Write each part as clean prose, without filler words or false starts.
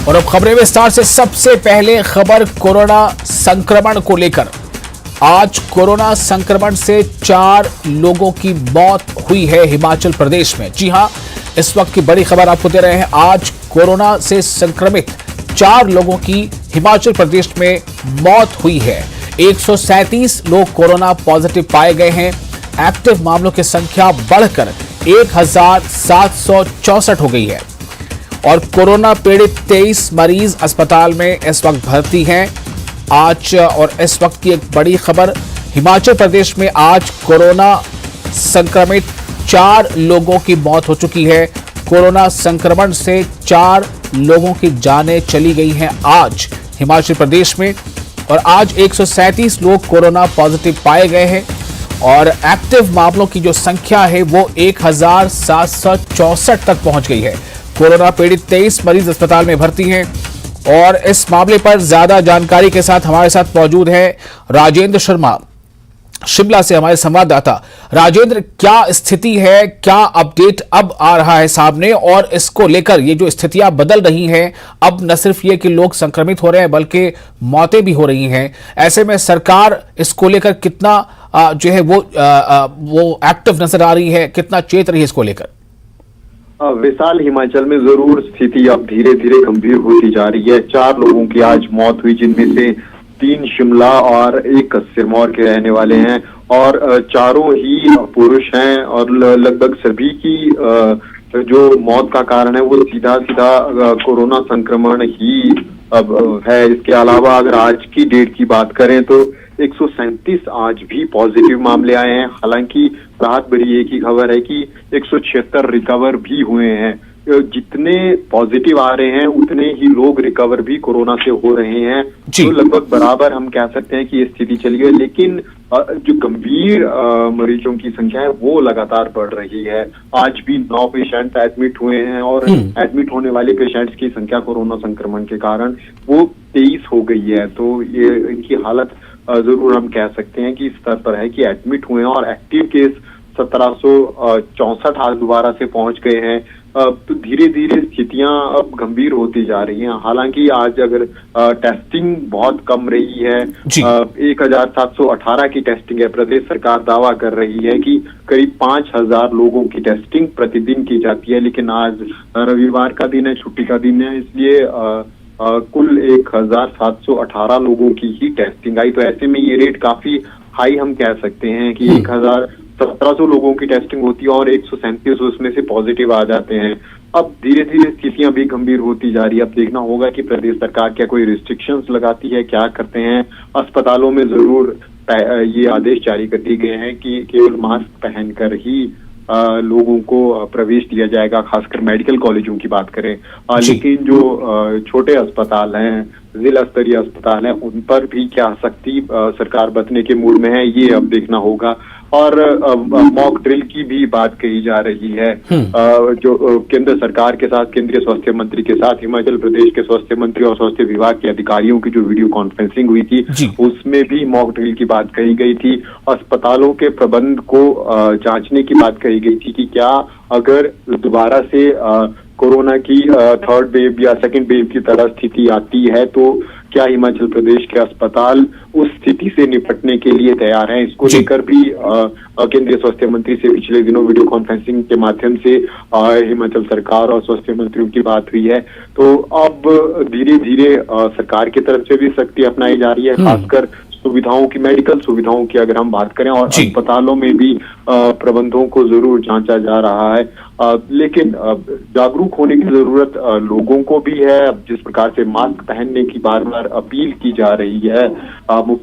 और अब खबरें विस्तार से। सबसे पहले खबर कोरोना संक्रमण को लेकर। आज कोरोना संक्रमण से 4 लोगों की मौत हुई है हिमाचल प्रदेश में। जी हां, इस वक्त की बड़ी खबर आपको दे रहे हैं। आज कोरोना से संक्रमित 4 लोगों की हिमाचल प्रदेश में मौत हुई है। 137 लोग कोरोना पॉजिटिव पाए गए हैं। एक्टिव मामलों की संख्या बढ़कर 1764 हो गई है और कोरोना पीड़ित 23 मरीज अस्पताल में इस वक्त भर्ती हैं। आज और इस वक्त की एक बड़ी खबर, हिमाचल प्रदेश में आज कोरोना संक्रमित 4 लोगों की मौत हो चुकी है। कोरोना संक्रमण से 4 लोगों की जानें चली गई हैं आज हिमाचल प्रदेश में। और आज 137 लोग कोरोना पॉजिटिव पाए गए हैं और एक्टिव मामलों की जो संख्या है वो 1764 तक पहुंच गई है। कोरोना पीड़ित 23 मरीज अस्पताल में भर्ती हैं और इस मामले पर ज्यादा जानकारी के साथ हमारे साथ मौजूद है राजेंद्र शर्मा, शिमला से हमारे संवाददाता। राजेंद्र, क्या स्थिति है, क्या अपडेट अब आ रहा है सामने और इसको लेकर ये जो स्थितियां बदल रही हैं, अब न सिर्फ ये कि लोग संक्रमित हो रहे हैं बल्कि मौतें भी हो रही हैं, ऐसे में सरकार इसको लेकर कितना जो है वो एक्टिव नजर आ रही है, कितना चेत रही है इसको लेकर? विशाल, हिमाचल में जरूर स्थिति अब धीरे धीरे गंभीर होती जा रही है। 4 लोगों की आज मौत हुई, जिनमें से 3 शिमला और 1 सिरमौर के रहने वाले हैं और चारों ही पुरुष हैं और लगभग सभी की जो मौत का कारण है वो सीधा कोरोना संक्रमण ही अब है। इसके अलावा अगर आज की डेट की बात करें तो 137 आज भी पॉजिटिव मामले आए हैं। हालांकि राहत भरी एक ही खबर है कि 176 रिकवर भी हुए हैं। जितने पॉजिटिव आ रहे हैं उतने ही लोग रिकवर भी कोरोना से हो रहे हैं, तो लगभग बराबर हम कह सकते हैं कि ये स्थिति चली है। लेकिन जो गंभीर मरीजों की संख्या है वो लगातार बढ़ रही है। आज भी 9 पेशेंट एडमिट हुए हैं और एडमिट होने वाले पेशेंट्स की संख्या कोरोना संक्रमण के कारण वो 23 हो गई है। तो ये इनकी हालत जरूर हम कह सकते हैं कि इस स्तर पर है कि एडमिट हुए हैं और एक्टिव केस 1764 आज दोबारा से पहुंच गए हैं। तो धीरे धीरे स्थितियां अब गंभीर होती जा रही हैं। हालांकि आज अगर टेस्टिंग बहुत कम रही है, 1718 की टेस्टिंग है। प्रदेश सरकार दावा कर रही है कि करीब 5000 लोगों की टेस्टिंग प्रतिदिन की जाती है, लेकिन आज रविवार का दिन है, छुट्टी का दिन है, इसलिए कुल 1718 लोगों की ही टेस्टिंग आई। तो ऐसे में ये रेट काफी हाई हम कह सकते हैं कि 1700 लोगों की टेस्टिंग होती है और 137 उसमें से पॉजिटिव आ जाते हैं। अब धीरे धीरे स्थितियां भी गंभीर होती जा रही है। अब देखना होगा कि प्रदेश सरकार क्या कोई रिस्ट्रिक्शंस लगाती है, क्या करते हैं। अस्पतालों में जरूर ये आदेश जारी कर दिए गए हैं कि केवल मास्क पहनकर ही लोगों को प्रवेश दिया जाएगा, खासकर मेडिकल कॉलेजों की बात करें। लेकिन जो छोटे अस्पताल हैं, जिला स्तरीय अस्पताल हैं, उन पर भी क्या सख्ती सरकार बरतने के मूड में है, ये अब देखना होगा। और मॉक ड्रिल की भी बात कही जा रही है। जो केंद्र सरकार के साथ, केंद्रीय स्वास्थ्य मंत्री के साथ हिमाचल प्रदेश के स्वास्थ्य मंत्री और स्वास्थ्य विभाग के अधिकारियों की जो वीडियो कॉन्फ्रेंसिंग हुई थी उसमें भी मॉक ड्रिल की बात कही गई थी। अस्पतालों के प्रबंध को जांचने की बात कही गई थी कि क्या अगर दोबारा से कोरोना की 3rd वेव या 2nd वेव की तरह स्थिति आती है तो क्या हिमाचल प्रदेश के अस्पताल उस स्थिति से निपटने के लिए तैयार हैं। इसको लेकर भी केंद्रीय स्वास्थ्य मंत्री से पिछले दिनों वीडियो कॉन्फ्रेंसिंग के माध्यम से हिमाचल सरकार और स्वास्थ्य मंत्रियों की बात हुई है। तो अब धीरे धीरे सरकार की तरफ से भी सख्ती अपनाई जा रही है, खासकर सुविधाओं की, मेडिकल सुविधाओं की अगर हम बात करें, और अस्पतालों में भी प्रबंधों को जरूर जांचा जा रहा है। लेकिन जागरूक होने की जरूरत लोगों को भी है। जिस प्रकार से मास्क पहनने की बार बार अपील की जा रही है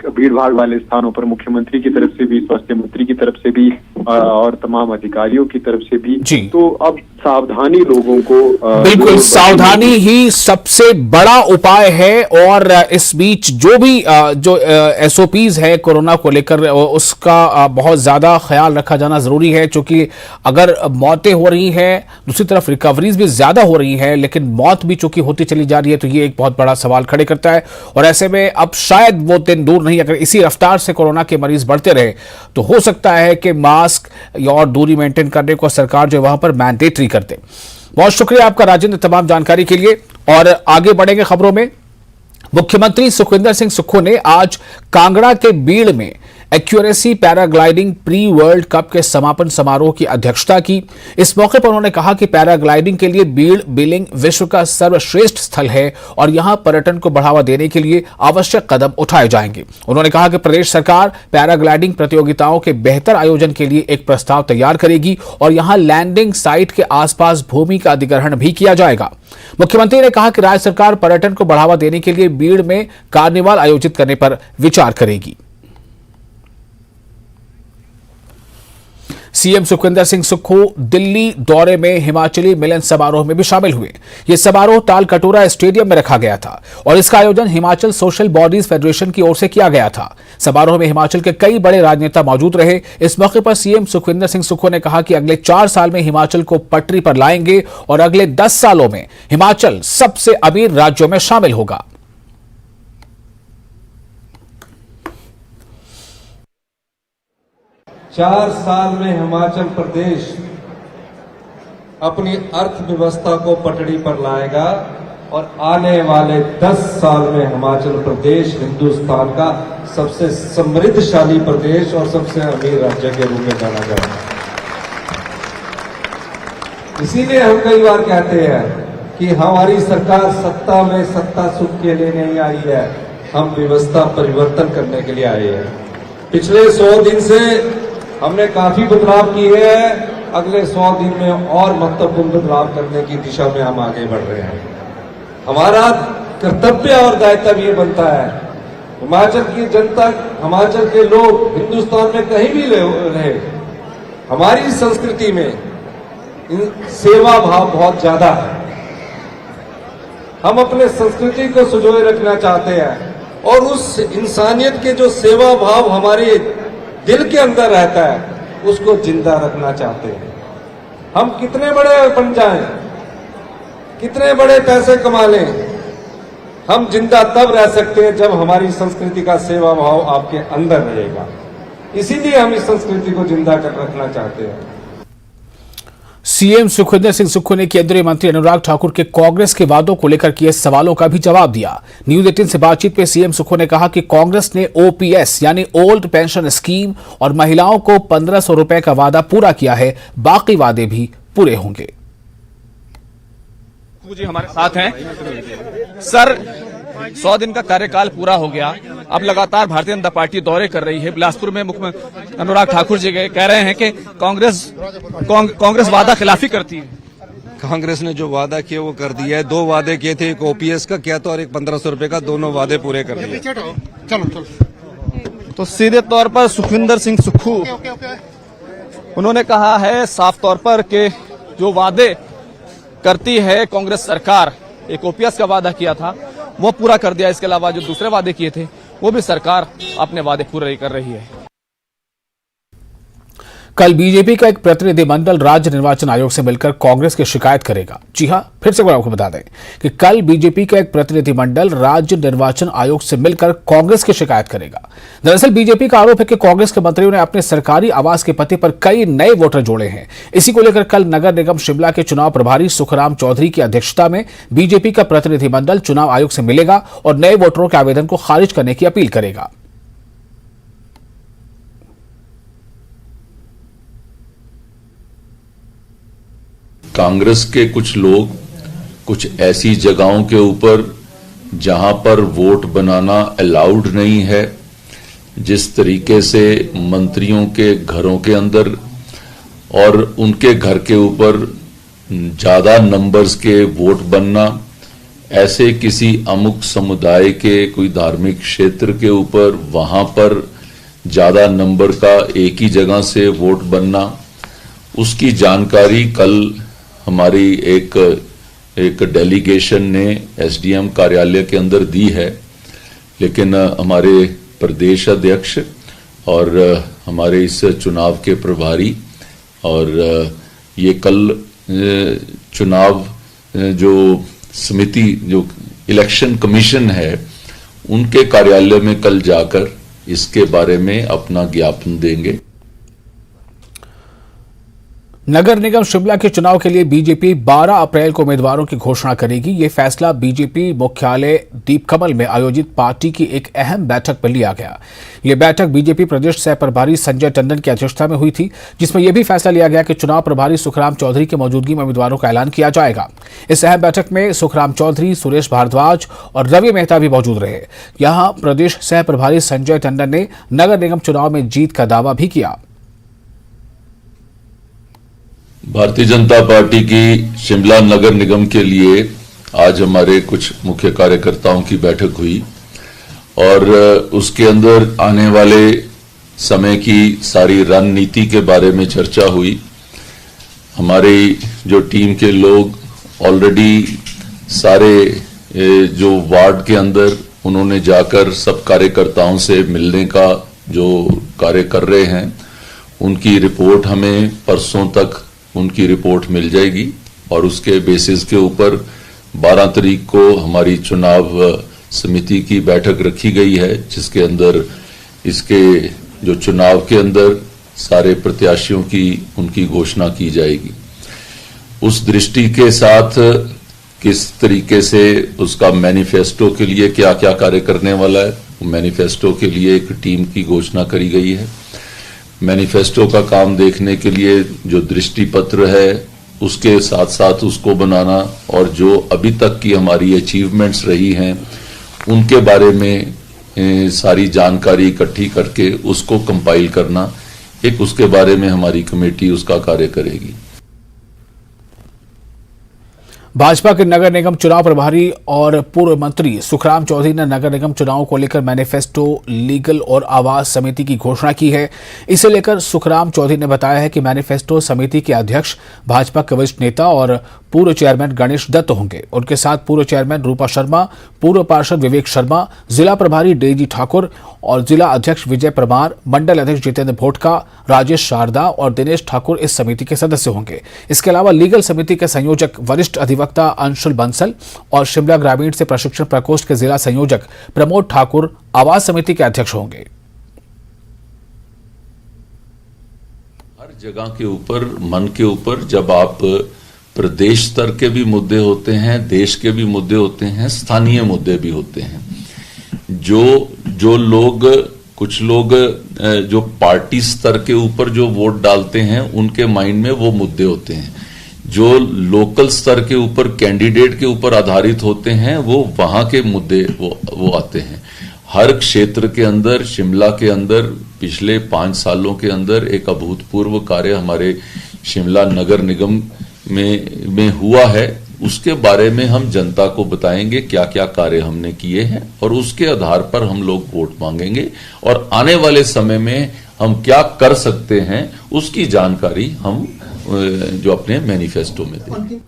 भीड़ भाड़ वाले स्थानों पर, मुख्यमंत्री की तरफ से भी, स्वास्थ्य मंत्री की तरफ से भी और तमाम अधिकारियों की तरफ से भी, तो अब सावधानी लोगों को बिल्कुल सावधानी ही सबसे बड़ा उपाय है। और इस बीच जो भी जो SOPs है कोरोना को लेकर उसका बहुत ज्यादा ख्याल रखा जाना जरूरी है, क्योंकि अगर मौतें हो रही हैं, दूसरी तरफ रिकवरीज भी ज्यादा हो रही हैं, लेकिन मौत भी चूंकि होती चली जा रही है, तो ये एक बहुत बड़ा सवाल खड़े करता है। और ऐसे में अब शायद वो दिन दूर नहीं, अगर इसी रफ्तार से कोरोना के मरीज बढ़ते रहे तो हो सकता है कि मास्क और दूरी मेंटेन करने को सरकार जो वहां पर मैंडेटरी करते। बहुत शुक्रिया आपका राजेंद्र तमाम जानकारी के लिए। और आगे बढ़ेंगे खबरों में। मुख्यमंत्री सुखविंदर सिंह सुक्खू ने आज कांगड़ा के बीड़ में accuracy paragliding pre world cup के समापन समारोह की अध्यक्षता की। इस मौके पर उन्होंने कहा कि पैराग्लाइडिंग के लिए बीड़ बिलिंग विश्व का सर्वश्रेष्ठ स्थल है और यहां पर्यटन को बढ़ावा देने के लिए आवश्यक कदम उठाए जाएंगे। उन्होंने कहा कि प्रदेश सरकार पैराग्लाइडिंग प्रतियोगिताओं के बेहतर आयोजन के लिए एक प्रस्ताव तैयार करेगी और यहां लैंडिंग साइट के आसपास भूमि का अधिग्रहण भी किया जाएगा। मुख्यमंत्री ने कहा कि राज्य सरकार पर्यटन को बढ़ावा देने के लिए बीड़ में कार्निवाल आयोजित करने पर विचार करेगी। सीएम सुखविंदर सिंह सुक्खू दिल्ली दौरे में हिमाचली मिलन समारोह में भी शामिल हुए। यह समारोह तालकटोरा स्टेडियम में रखा गया था और इसका आयोजन हिमाचल सोशल बॉडीज फेडरेशन की ओर से किया गया था। समारोह में हिमाचल के कई बड़े राजनेता मौजूद रहे। इस मौके पर सीएम सुखविंदर सिंह सुक्खू ने कहा कि अगले 4 साल में हिमाचल को पटरी पर लाएंगे और अगले 10 सालों में हिमाचल सबसे अमीर राज्यों में शामिल होगा। चार साल में हिमाचल प्रदेश अपनी अर्थव्यवस्था को पटड़ी पर लाएगा और आने वाले 10 साल में हिमाचल प्रदेश हिंदुस्तान का सबसे समृद्धशाली प्रदेश और सबसे अमीर राज्य के रूप में जाना जाएगा। इसीलिए हम कई बार कहते हैं कि हमारी सरकार सत्ता में सत्ता सुख के लिए नहीं आई है, हम व्यवस्था परिवर्तन करने के लिए आए हैं। पिछले 100 दिन से हमने काफी बदलाव किए हैं, अगले 100 दिन में और महत्वपूर्ण बदलाव करने की दिशा में हम आगे बढ़ रहे हैं। हमारा कर्तव्य और दायित्व ये बनता है, हिमाचल की जनता, हिमाचल के लोग हिंदुस्तान में कहीं भी रहे, हमारी संस्कृति में सेवा भाव बहुत ज्यादा है। हम अपने संस्कृति को संजोए रखना चाहते हैं और उस इंसानियत के जो सेवा भाव हमारे दिल के अंदर रहता है उसको जिंदा रखना चाहते हैं। हम कितने बड़े बन जाएं, कितने बड़े पैसे कमा लें, हम जिंदा तब रह सकते हैं जब हमारी संस्कृति का सेवा भाव आपके अंदर रहेगा। इसीलिए हम इस संस्कृति को जिंदा कर रखना चाहते हैं। सीएम सुखविंदर सिंह सुक्खू ने केंद्रीय मंत्री अनुराग ठाकुर के कांग्रेस के वादों को लेकर किए सवालों का भी जवाब दिया। न्यूज 18 से बातचीत में सीएम सुक्खू ने कहा कि कांग्रेस ने ओपीएस यानी ओल्ड पेंशन स्कीम और महिलाओं को 1500 रुपए का वादा पूरा किया है, बाकी वादे भी पूरे होंगे। जी हमारे साथ हैं सर, 100 दिन का कार्यकाल पूरा हो गया, अब लगातार भारतीय जनता पार्टी दौरे कर रही है। बिलासपुर में मुख्यमंत्री अनुराग ठाकुर जी कह रहे हैं कि कांग्रेस वादा खिलाफी करती है। कांग्रेस ने जो वादा किया वो कर दिया है। 2 वादे किए थे, एक ओपीएस का किया था और एक 1500 रुपए का, दोनों वादे पूरे कर दिए। चलो तो सीधे तौर पर सुखविंदर सिंह सुक्खू उन्होंने कहा है साफ तौर पर कि जो वादे करती है कांग्रेस सरकार, एक ओपीएस का वादा किया था वो पूरा कर दिया, इसके अलावा जो दूसरे वादे किए थे वो भी सरकार अपने वादे पूरे कर रही है। कल बीजेपी का एक प्रतिनिधिमंडल राज्य निर्वाचन आयोग से मिलकर कांग्रेस की शिकायत करेगा। जी हां, फिर से आपको बता दें कि कल बीजेपी का एक प्रतिनिधिमंडल राज्य निर्वाचन आयोग से मिलकर कांग्रेस की शिकायत करेगा। दरअसल बीजेपी का आरोप है कि कांग्रेस के मंत्रियों ने अपने सरकारी आवास के पते पर कई नए वोटर जोड़े हैं। इसी को लेकर कल नगर निगम शिमला के चुनाव प्रभारी सुखराम चौधरी की अध्यक्षता में बीजेपी का प्रतिनिधिमंडल चुनाव आयोग से मिलेगा और नए वोटरों के आवेदन को खारिज करने की अपील करेगा। कांग्रेस के कुछ लोग कुछ ऐसी जगहों के ऊपर जहां पर वोट बनाना अलाउड नहीं है, जिस तरीके से मंत्रियों के घरों के अंदर और उनके घर के ऊपर ज्यादा नंबर्स के वोट बनना, ऐसे किसी अमुक समुदाय के कोई धार्मिक क्षेत्र के ऊपर वहां पर ज्यादा नंबर का एक ही जगह से वोट बनना, उसकी जानकारी कल हमारी एक डेलीगेशन ने एसडीएम कार्यालय के अंदर दी है। लेकिन हमारे प्रदेश अध्यक्ष और हमारे इस चुनाव के प्रभारी और ये कल चुनाव जो समिति, जो इलेक्शन कमीशन है, उनके कार्यालय में कल जाकर इसके बारे में अपना ज्ञापन देंगे। नगर निगम शिमला के चुनाव के लिए बीजेपी 12 अप्रैल को उम्मीदवारों की घोषणा करेगी। ये फैसला बीजेपी मुख्यालय दीपकमल में आयोजित पार्टी की एक अहम बैठक में लिया गया। ये बैठक बीजेपी प्रदेश सह प्रभारी संजय टंडन की अध्यक्षता में हुई थी, जिसमें यह भी फैसला लिया गया कि चुनाव प्रभारी सुखराम चौधरी की मौजूदगी में उम्मीदवारों का ऐलान किया जाएगा। इस अहम बैठक में सुखराम चौधरी, सुरेश भारद्वाज और रवि मेहता भी मौजूद रहे। यहां प्रदेश सह प्रभारी संजय टंडन ने नगर निगम चुनाव में जीत का दावा भी किया। भारतीय जनता पार्टी की शिमला नगर निगम के लिए आज हमारे कुछ मुख्य कार्यकर्ताओं की बैठक हुई और उसके अंदर आने वाले समय की सारी रणनीति के बारे में चर्चा हुई। हमारी जो टीम के लोग ऑलरेडी सारे जो वार्ड के अंदर उन्होंने जाकर सब कार्यकर्ताओं से मिलने का जो कार्य कर रहे हैं, उनकी रिपोर्ट हमें परसों तक उनकी रिपोर्ट मिल जाएगी और उसके बेसिस के ऊपर 12 तारीख को हमारी चुनाव समिति की बैठक रखी गई है, जिसके अंदर इसके जो चुनाव के अंदर सारे प्रत्याशियों की उनकी घोषणा की जाएगी। उस दृष्टि के साथ किस तरीके से उसका मैनिफेस्टो के लिए क्या क्या कार्य करने वाला है, मैनिफेस्टो के लिए एक टीम की घोषणा करी गई है। मैनिफेस्टो का काम देखने के लिए जो दृष्टि पत्र है उसके साथ साथ उसको बनाना और जो अभी तक की हमारी अचीवमेंट्स रही हैं उनके बारे में सारी जानकारी इकट्ठी करके उसको कंपाइल करना, एक उसके बारे में हमारी कमेटी उसका कार्य करेगी। भाजपा के नगर निगम चुनाव प्रभारी और पूर्व मंत्री सुखराम चौधरी ने नगर निगम चुनाव को लेकर मैनिफेस्टो, लीगल और आवास समिति की घोषणा की है। इसे लेकर सुखराम चौधरी ने बताया है कि मैनिफेस्टो समिति के अध्यक्ष भाजपा के वरिष्ठ नेता और पूर्व चेयरमैन गणेश दत्त होंगे। उनके साथ पूर्व चेयरमैन रूपा शर्मा, पूर्व पार्षद विवेक शर्मा, जिला प्रभारी डेजी ठाकुर और जिला अध्यक्ष विजय परमार, मंडल अध्यक्ष जितेंद्र भोटका, राजेश शारदा और दिनेश ठाकुर इस समिति के सदस्य होंगे। इसके अलावा लीगल समिति के संयोजक वरिष्ठ अधिवक्ता अंशुल बंसल और शिमला ग्रामीण से प्रशिक्षण प्रकोष्ठ के जिला संयोजक प्रमोद ठाकुर आवास समिति के अध्यक्ष होंगे। हर जगह के ऊपर, मन के ऊपर जब आप प्रदेश स्तर के भी मुद्दे होते हैं, देश के भी मुद्दे होते हैं, स्थानीय मुद्दे भी होते हैं। जो लोग, कुछ लोग जो पार्टी स्तर के ऊपर जो वोट डालते हैं उनके माइंड में वो मुद्दे होते हैं। जो लोकल स्तर के ऊपर कैंडिडेट के ऊपर आधारित होते हैं वो वहां के मुद्दे वो आते हैं। हर क्षेत्र के अंदर, शिमला के अंदर पिछले 5 सालों के अंदर एक अभूतपूर्व कार्य हमारे शिमला नगर निगम में हुआ है। उसके बारे में हम जनता को बताएंगे क्या क्या कार्य हमने किए हैं और उसके आधार पर हम लोग वोट मांगेंगे और आने वाले समय में हम क्या कर सकते हैं उसकी जानकारी हम जो अपने मैनिफेस्टो में देंगे।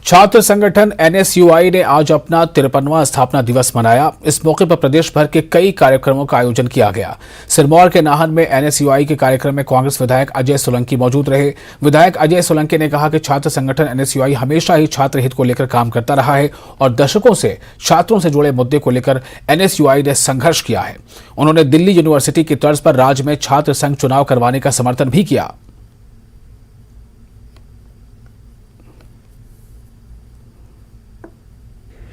छात्र संगठन एनएसयूआई ने आज अपना 53वां स्थापना दिवस मनाया। इस मौके पर प्रदेश भर के कई कार्यक्रमों का आयोजन किया गया। सिरमौर के नाहन में एनएसयूआई के कार्यक्रम में कांग्रेस विधायक अजय सोलंकी मौजूद रहे। विधायक अजय सोलंकी ने कहा कि छात्र संगठन एनएसयूआई हमेशा ही छात्र हित को लेकर काम करता रहा है और दशकों से छात्रों से जुड़े मुद्दे को लेकर एनएसयूआई ने संघर्ष किया है। उन्होंने दिल्ली यूनिवर्सिटी की तर्ज पर राज्य में छात्र संघ चुनाव करवाने का समर्थन भी किया।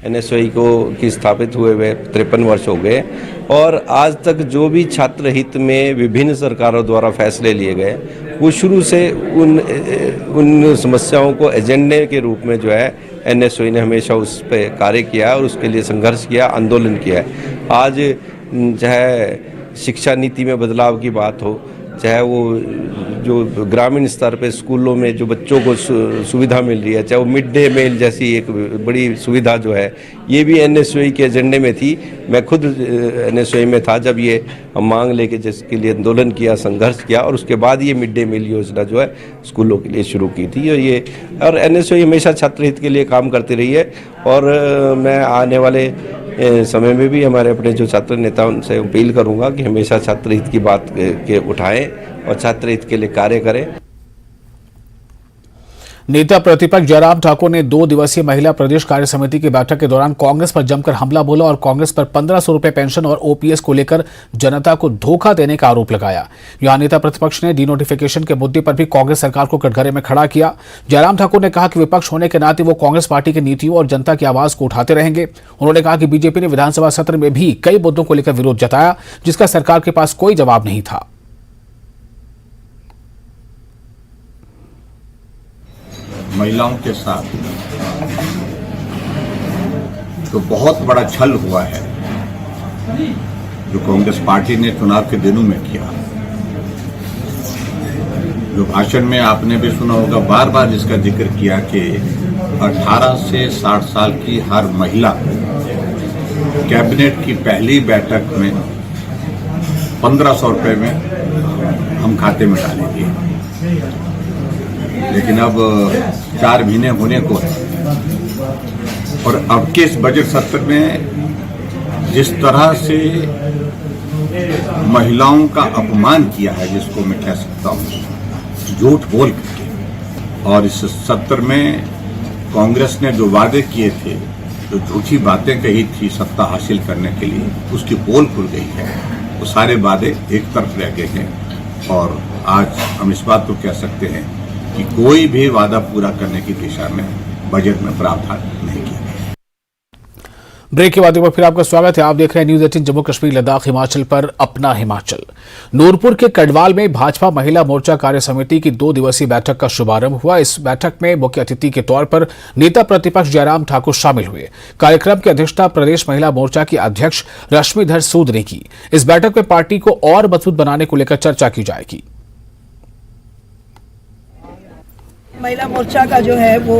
एनएसयूआई की स्थापित हुए 53 वर्ष हो गए और आज तक जो भी छात्र हित में विभिन्न सरकारों द्वारा फैसले लिए गए वो शुरू से उन समस्याओं को एजेंडे के रूप में जो है एनएसयूआई ने हमेशा उस पर कार्य किया और उसके लिए संघर्ष किया, आंदोलन किया है। आज चाहे शिक्षा नीति में बदलाव की बात हो, चाहे वो जो ग्रामीण स्तर पे स्कूलों में जो बच्चों को सुविधा मिल रही है, चाहे वो मिड डे मील जैसी एक बड़ी सुविधा जो है, ये भी एनएसयूआई के एजेंडे में थी। मैं खुद एनएसयूआई में था जब ये मांग लेके जिसके लिए आंदोलन किया, संघर्ष किया और उसके बाद ये मिड डे मील योजना जो है स्कूलों के लिए शुरू की थी। और एनएसयूआई हमेशा छात्र हित के लिए काम करती रही है और मैं आने वाले समय में भी हमारे अपने जो छात्र नेता उनसे अपील करूंगा कि हमेशा छात्र हित की बात के उठाएं और छात्र हित के लिए कार्य करें। नेता प्रतिपक्ष जयराम ठाकुर ने 2 दिवसीय महिला प्रदेश कार्य समिति की बैठक के दौरान कांग्रेस पर जमकर हमला बोला और कांग्रेस पर 1500 रुपए पेंशन और ओपीएस को लेकर जनता को धोखा देने का आरोप लगाया। यहां नेता प्रतिपक्ष ने डिनोटिफिकेशन के मुद्दे पर भी कांग्रेस सरकार को कटघरे में खड़ा किया। जयराम ठाकुर ने कहा कि विपक्ष होने के नाते वो कांग्रेस पार्टी की नीतियों और जनता की आवाज को उठाते रहेंगे। उन्होंने कहा कि बीजेपी ने विधानसभा सत्र में भी कई मुद्दों को लेकर विरोध जताया, जिसका सरकार के पास कोई जवाब नहीं था। महिलाओं के साथ तो बहुत बड़ा छल हुआ है जो कांग्रेस पार्टी ने चुनाव के दिनों में किया। जो भाषण में आपने भी सुना होगा, बार बार इसका जिक्र किया कि 18 से 60 साल की हर महिला कैबिनेट की पहली बैठक में 1500 रुपए में हम खाते में डालेंगे। लेकिन अब 4 महीने होने को है और अब के इस बजट सत्र में जिस तरह से महिलाओं का अपमान किया है, जिसको मैं कह सकता हूं झूठ बोल करके, और इस सत्र में कांग्रेस ने जो वादे किए थे, जो झूठी बातें कही थी सत्ता हासिल करने के लिए, उसकी पोल खुल गई है। वो सारे वादे एक तरफ रह गए हैं और आज हम इस बात को कह सकते हैं कि कोई भी वादा पूरा करने की दिशा में बजट में प्रावधान नहीं किया। ब्रेक के बाद एक बार फिर आपका स्वागत है। आप देख रहे हैं न्यूज 18 जम्मू कश्मीर लद्दाख हिमाचल पर अपना हिमाचल। नूरपुर के कड़वाल में भाजपा महिला मोर्चा कार्य समिति की 2 दिवसीय बैठक का शुभारंभ हुआ। इस बैठक में मुख्य अतिथि के तौर पर नेता प्रतिपक्ष जयराम ठाकुर शामिल हुए। कार्यक्रम की अध्यक्षता प्रदेश महिला मोर्चा की अध्यक्ष रश्मिधर सूद ने की। इस बैठक में पार्टी को और मजबूत बनाने को लेकर चर्चा की जाएगी। महिला मोर्चा का जो है वो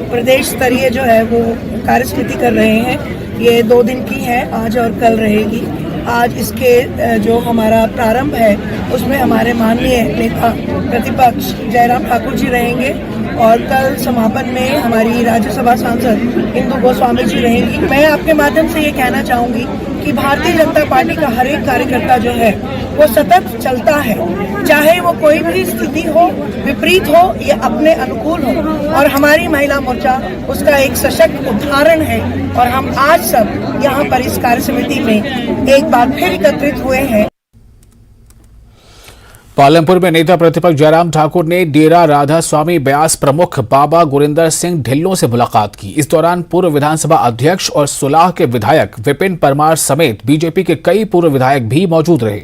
प्रदेश स्तरीय जो है वो कार्य समिति कर रहे हैं। ये 2 दिन की है, आज और कल रहेगी। आज इसके जो हमारा प्रारंभ है उसमें हमारे माननीय नेता प्रतिपक्ष जयराम ठाकुर जी रहेंगे और कल समापन में हमारी राज्यसभा सांसद इंदु गोस्वामी जी रहेंगी। मैं आपके माध्यम से ये कहना चाहूंगी कि भारतीय जनता पार्टी का हर एक कार्यकर्ता जो है वो सतत चलता है, चाहे वो कोई भी स्थिति हो, विपरीत हो या अपने अनुकूल हो, और हमारी महिला मोर्चा उसका एक सशक्त उदाहरण है। और हम आज सब यहाँ पर इस कार्य समिति में एक बार फिर एकत्रित हुए हैं। पालमपुर में नेता प्रतिपक्ष जयराम ठाकुर ने डेरा राधा स्वामी ब्यास प्रमुख बाबा गुरिंदर सिंह ढिल्लों से मुलाकात की। इस दौरान पूर्व विधानसभा अध्यक्ष और सुलाह के विधायक विपिन परमार समेत बीजेपी के कई पूर्व विधायक भी मौजूद रहे।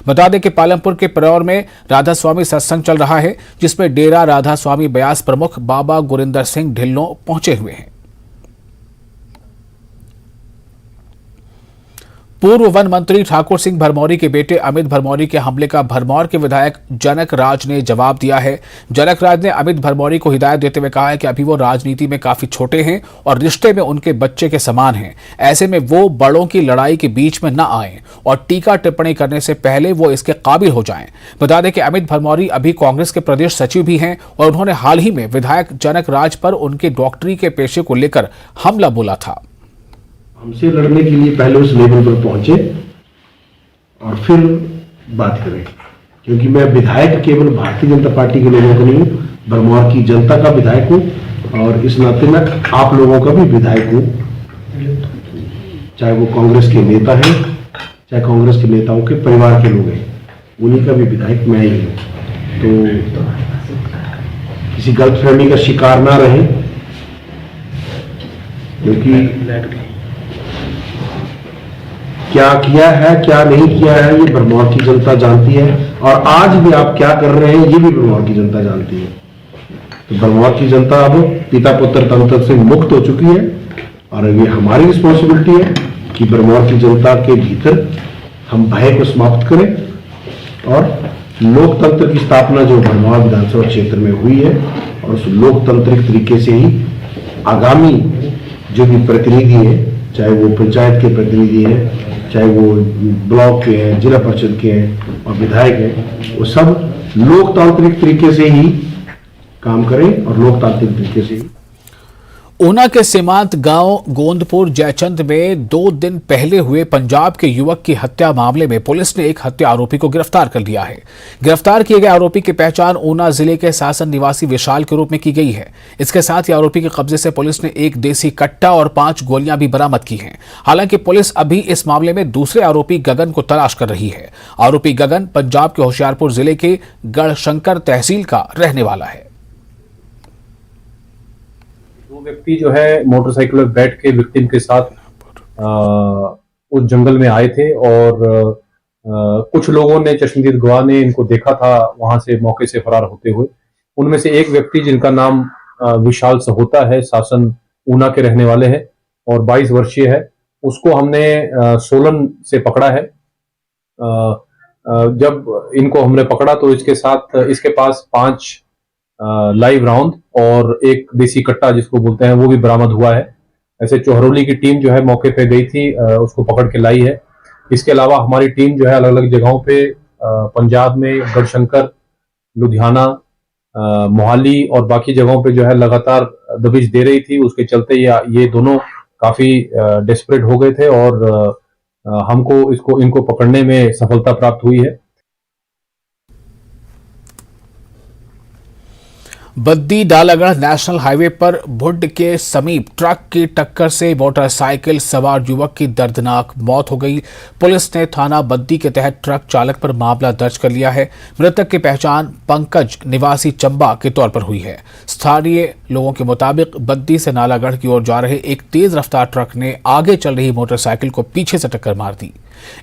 बता दें कि पालमपुर के परौर में राधा स्वामी सत्संग चल रहा है, जिसमें डेरा राधा स्वामी ब्यास प्रमुख बाबा गुरिंदर सिंह ढिल्लों पहुंचे हुए हैं। पूर्व वन मंत्री ठाकुर सिंह भरमौरी के बेटे अमित भरमौरी के हमले का भरमौर के विधायक जनक राज ने जवाब दिया है। जनक राज ने अमित भरमौरी को हिदायत देते हुए कहा है कि अभी वो राजनीति में काफी छोटे हैं और रिश्ते में उनके बच्चे के समान हैं। ऐसे में वो बड़ों की लड़ाई के बीच में न आएं और टीका टिप्पणी करने से पहले वो इसके काबिल हो जाएं। बता दें कि अमित भरमौरी अभी कांग्रेस के प्रदेश सचिव भी हैं और उन्होंने हाल ही में विधायक जनक राज पर उनके डॉक्टरी के पेशे को लेकर हमला बोला था। हमसे लड़ने के लिए पहले उस लेवल पर पहुंचे और फिर बात करें, क्योंकि मैं विधायक केवल भारतीय जनता पार्टी के लोगों का नहीं हूं, भरमौर की जनता का विधायक हूं और इस नाते मैं आप लोगों का भी विधायक हूं। चाहे वो कांग्रेस के नेता हैं, चाहे कांग्रेस के नेताओं के परिवार के लोग हैं, उन्हीं का भी विधायक मैं ही हूं। तो किसी गलतफहमी का शिकार ना रहे, क्योंकि क्या किया है क्या नहीं किया है ये भरमौर की जनता जानती है और आज भी आप क्या कर रहे हैं ये भी भरमौर की जनता जानती है। तो भरमौर की जनता अब पिता पुत्र तंत्र से मुक्त हो चुकी है और ये हमारी रिस्पॉन्सिबिलिटी है कि भरमौर की जनता के भीतर हम भय को समाप्त करें और लोकतंत्र की स्थापना जो भरमौर विधानसभा क्षेत्र में हुई है और उस लोकतांत्रिक तरीके से ही आगामी जो भी प्रतिनिधि है, चाहे वो पंचायत के प्रतिनिधि हैं, चाहे वो ब्लॉक के हैं, जिला परिषद के हैं और विधायक हैं, वो सब लोकतांत्रिक तरीके से ही काम करें और लोकतांत्रिक तरीके से ही। ऊना के सीमांत गांव गोंदपुर जयचंद में 2 दिन पहले हुए पंजाब के युवक की हत्या मामले में पुलिस ने एक हत्या आरोपी को गिरफ्तार कर लिया है। गिरफ्तार किए गए आरोपी की पहचान ऊना जिले के सासन निवासी विशाल के रूप में की गई है। इसके साथ ही आरोपी के कब्जे से पुलिस ने एक देसी कट्टा और 5 गोलियां भी बरामद की हैं। हालांकि पुलिस अभी इस मामले में दूसरे आरोपी गगन को तलाश कर रही है। आरोपी गगन पंजाब के होशियारपुर जिले के गढ़शंकर तहसील का रहने वाला है। दो व्यक्ति जो है मोटरसाइकिल पर बैठ के विक्टिम के साथ उस जंगल में आए थे और कुछ लोगों ने, चश्मदीद गवाह ने इनको देखा था वहां से मौके से फरार होते हुए। उनमें से एक व्यक्ति जिनका नाम विशाल सहोता है, शासन ऊना के रहने वाले हैं और 22 वर्षीय है, उसको हमने सोलन से पकड़ा है। जब इनको हमने पकड़ा तो इसके पास 5 लाइव राउंड और एक देसी कट्टा जिसको बोलते हैं वो भी बरामद हुआ है। ऐसे चोहरौली की टीम जो है मौके पे गई थी, उसको पकड़ के लाई है। इसके अलावा हमारी टीम जो है अलग अलग जगहों पे पंजाब में गढ़शंकर, लुधियाना, मोहाली और बाकी जगहों पे जो है लगातार दबिश दे रही थी। उसके चलते ये दोनों काफी डेस्परेट हो गए थे और हमको इनको पकड़ने में सफलता प्राप्त हुई है। बद्दी डालागढ़ नेशनल हाईवे पर भुड्ड के समीप ट्रक की टक्कर से मोटरसाइकिल सवार युवक की दर्दनाक मौत हो गई। पुलिस ने थाना बद्दी के तहत ट्रक चालक पर मामला दर्ज कर लिया है। मृतक की पहचान पंकज निवासी चंबा के तौर पर हुई है। स्थानीय लोगों के मुताबिक बद्दी से नालागढ़ की ओर जा रहे एक तेज रफ्तार ट्रक ने आगे चल रही मोटरसाइकिल को पीछे से टक्कर मार दी।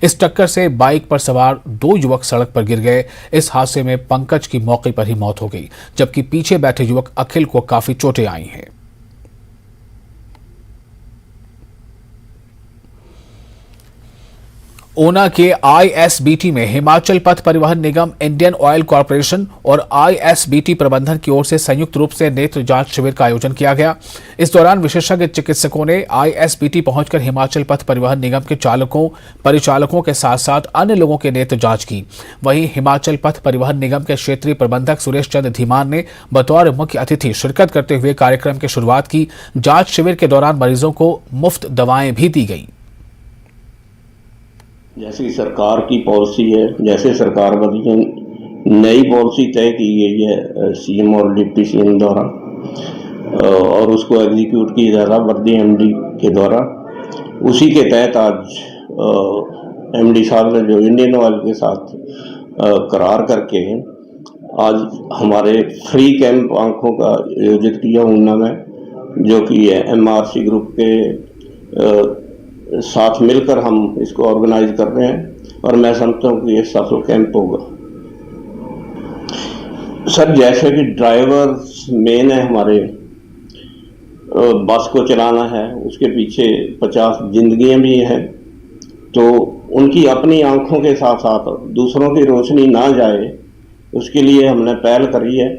इस टक्कर से बाइक पर सवार 2 युवक सड़क पर गिर गए। इस हादसे में पंकज की मौके पर ही मौत हो गई, जबकि पीछे बैठे युवक अखिल को काफी चोटें आई हैं। ऊना के आईएसबीटी में हिमाचल पथ परिवहन निगम, इंडियन ऑयल कॉर्पोरेशन और आईएसबीटी प्रबंधन की ओर से संयुक्त रूप से नेत्र जांच शिविर का आयोजन किया गया। इस दौरान विशेषज्ञ चिकित्सकों ने आईएसबीटी पहुंचकर हिमाचल पथ परिवहन निगम के चालकों, परिचालकों के साथ साथ अन्य लोगों के नेत्र जांच की। वहीं हिमाचल पथ परिवहन निगम के क्षेत्रीय प्रबंधक सुरेश चंद धीमान ने बतौर मुख्य अतिथि शिरकत करते हुए कार्यक्रम की शुरुआत की। जांच शिविर के दौरान मरीजों को मुफ्त दवाएं भी दी गई। जैसी सरकार की पॉलिसी है, जैसे सरकार की नई पॉलिसी तय की गई है सीएम और डिप्टी सीएम द्वारा और उसको एग्जीक्यूट की जा रहा वर्दी एमडी के द्वारा, उसी के तहत आज एमडी साहब ने जो इंडियन ऑयल के साथ करार करके आज हमारे फ्री कैंप आंखों का आयोजित किया ऊना में, जो कि एमआरसी ग्रुप के साथ मिलकर हम इसको ऑर्गेनाइज कर रहे हैं और मैं समझता हूँ कि ये सफल कैंप होगा। सर, जैसे कि ड्राइवर मेन है हमारे, बस को चलाना है, उसके पीछे 50 जिंदगियां भी हैं, तो उनकी अपनी आंखों के साथ साथ दूसरों की रोशनी ना जाए, उसके लिए हमने पहल करी है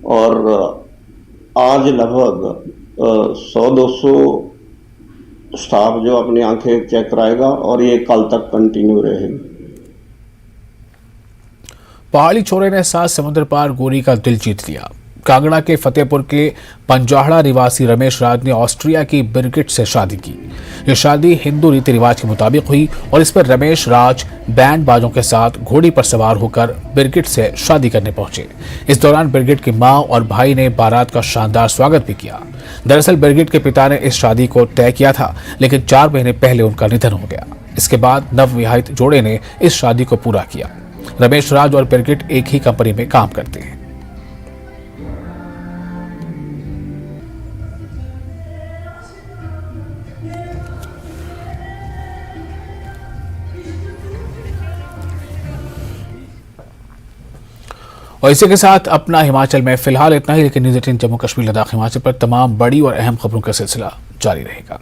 और आज लगभग 100-200 स्टाफ जो अपनी आंखें चेक कराएगा और ये कल तक कंटिन्यू रहेगी। पहाड़ी छोरे ने 7 समुद्र पार गोरी का दिल जीत लिया। कांगड़ा के फतेहपुर के पंजाहड़ा निवासी रमेश राज ने ऑस्ट्रिया की बिरगिट से शादी की। यह शादी हिंदू रीति रिवाज के मुताबिक हुई और इस पर रमेश राज बैंड बाजों के साथ घोड़ी पर सवार होकर बिरगिट से शादी करने पहुंचे। इस दौरान बिरगिट की मां और भाई ने बारात का शानदार स्वागत भी किया। दरअसल बिरगिट के पिता ने इस शादी को तय किया था, लेकिन 4 महीने पहले उनका निधन हो गया। इसके बाद नवविवाहित जोड़े ने इस शादी को पूरा किया। रमेश राज और बिरगिट एक ही कंपनी में काम करते हैं। और इसी के साथ अपना हिमाचल में फिलहाल इतना ही, लेकिन न्यूज़ 18 जम्मू कश्मीर, लद्दाख, हिमाचल पर तमाम बड़ी और अहम खबरों का सिलसिला जारी रहेगा।